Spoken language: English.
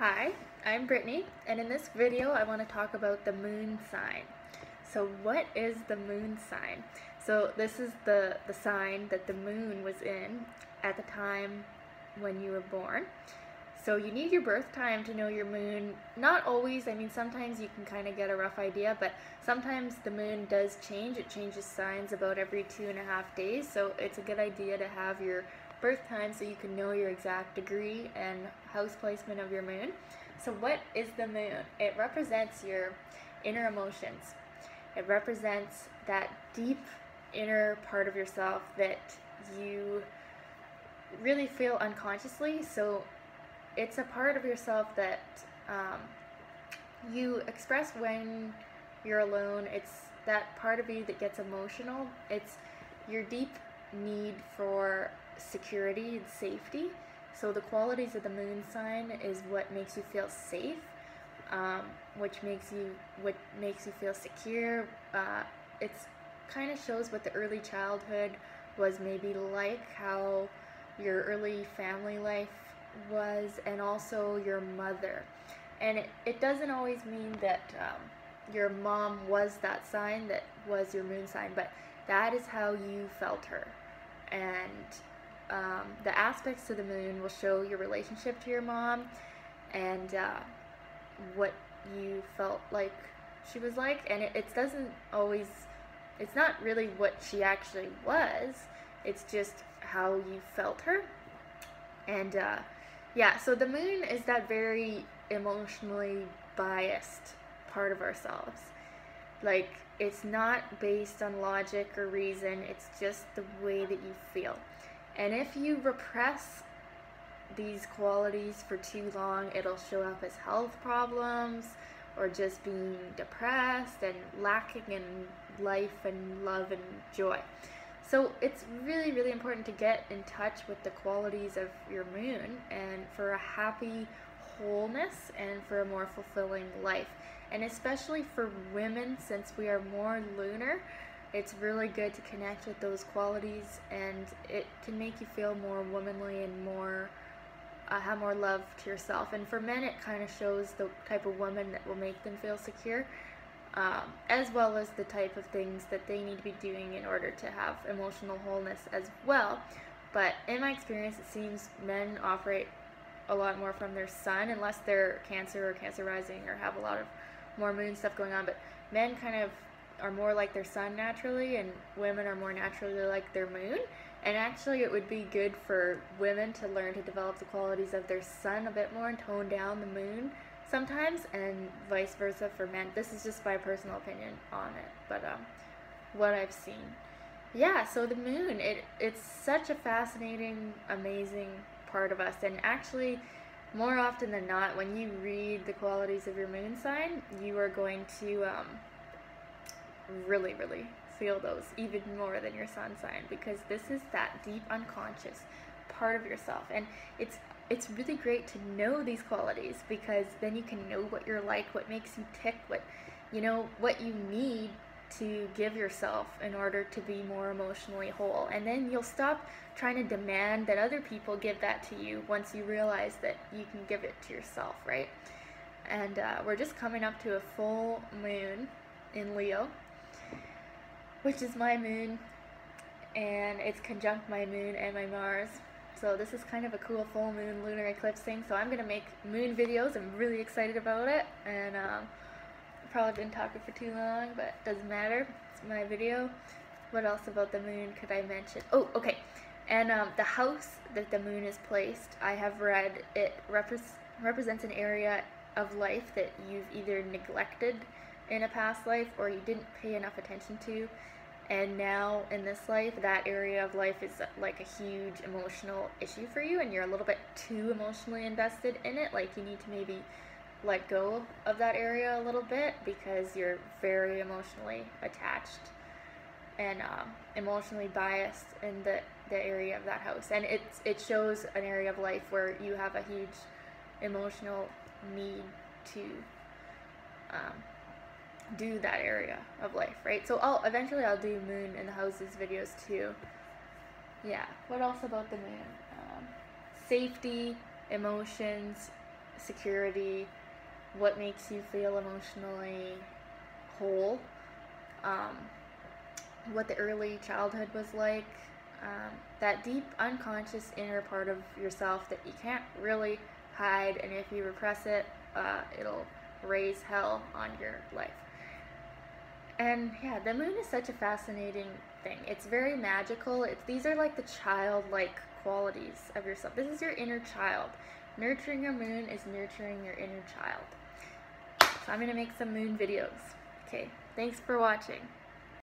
Hi, I'm Brittany, and in this video I want to talk about the moon sign. So what is the moon sign? So this is the sign that the moon was in at the time when you were born. So you need your birth time to know your moon. Not always, I mean sometimes you can kind of get a rough idea, but sometimes the moon does change. It changes signs about every 2.5 days, so it's a good idea to have your birth time so you can know your exact degree and house placement of your moon. So what is the moon? It represents your inner emotions. It represents that deep inner part of yourself that you really feel unconsciously. So it's a part of yourself that you express when you're alone. It's that part of you that gets emotional. It's your deep need for security and safety. So the qualities of the moon sign is what makes you feel safe, what makes you feel secure. It's kind of shows what the early childhood was maybe like, how your early family life was, and also your mother. And it doesn't always mean that your mom was that sign, that was your moon sign, but that is how you felt her. And the aspects to the moon will show your relationship to your mom and what you felt like she was like. And it doesn't always, it's not really what she actually was, it's just how you felt her. And yeah, so the moon is that very emotionally biased part of ourselves. Like, it's not based on logic or reason, it's just the way that you feel. And if you repress these qualities for too long, it'll show up as health problems or just being depressed and lacking in life and love and joy. So it's really, really important to get in touch with the qualities of your moon and for a happy wholeness and for a more fulfilling life. And especially for women, since we are more lunar, it's really good to connect with those qualities, and it can make you feel more womanly and more have more love to yourself. And for men, it kind of shows the type of woman that will make them feel secure, as well as the type of things that they need to be doing in order to have emotional wholeness as well. But in my experience, it seems men operate a lot more from their sun, unless they're Cancer or Cancer rising or have a lot of more moon stuff going on. But men kind of are more like their sun naturally, and women are more naturally like their moon. And actually it would be good for women to learn to develop the qualities of their sun a bit more and tone down the moon sometimes, and vice versa for men. This is just my personal opinion on it, but what I've seen. Yeah, so the moon, it's such a fascinating, amazing part of us. And actually, more often than not, when you read the qualities of your moon sign, you are going to really, really feel those even more than your sun sign, because this is that deep unconscious part of yourself. And it's really great to know these qualities, because then you can know what you're like, what makes you tick, what you need to give yourself in order to be more emotionally whole. And then you'll stop trying to demand that other people give that to you once you realize that you can give it to yourself, right? And we're just coming up to a full moon in Leo, which is my moon, and it's conjunct my moon and my Mars. So this is kind of a cool full moon lunar eclipse thing. So I'm gonna make moon videos. I'm really excited about it, and probably been talking for too long, but it doesn't matter. It's my video. What else about the moon could I mention? Oh, okay. And the house that the moon is placed, I have read it represents an area of life that you've either neglected in a past life or you didn't pay enough attention to, and now in this life that area of life is like a huge emotional issue for you, and you're a little bit too emotionally invested in it. Like, you need to maybe let go of that area a little bit, because you're very emotionally attached and emotionally biased in the area of that house. And it shows an area of life where you have a huge emotional need to do that area of life, right? So eventually I'll do moon in the houses videos too. Yeah, what else about the moon? Safety, emotions, security, what makes you feel emotionally whole, what the early childhood was like, that deep unconscious inner part of yourself that you can't really hide, and if you repress it, it'll raise hell on your life. And yeah, the moon is such a fascinating thing. It's very magical. These are like the childlike qualities of yourself. This is your inner child. Nurturing your moon is nurturing your inner child. So I'm going to make some moon videos. Okay, thanks for watching.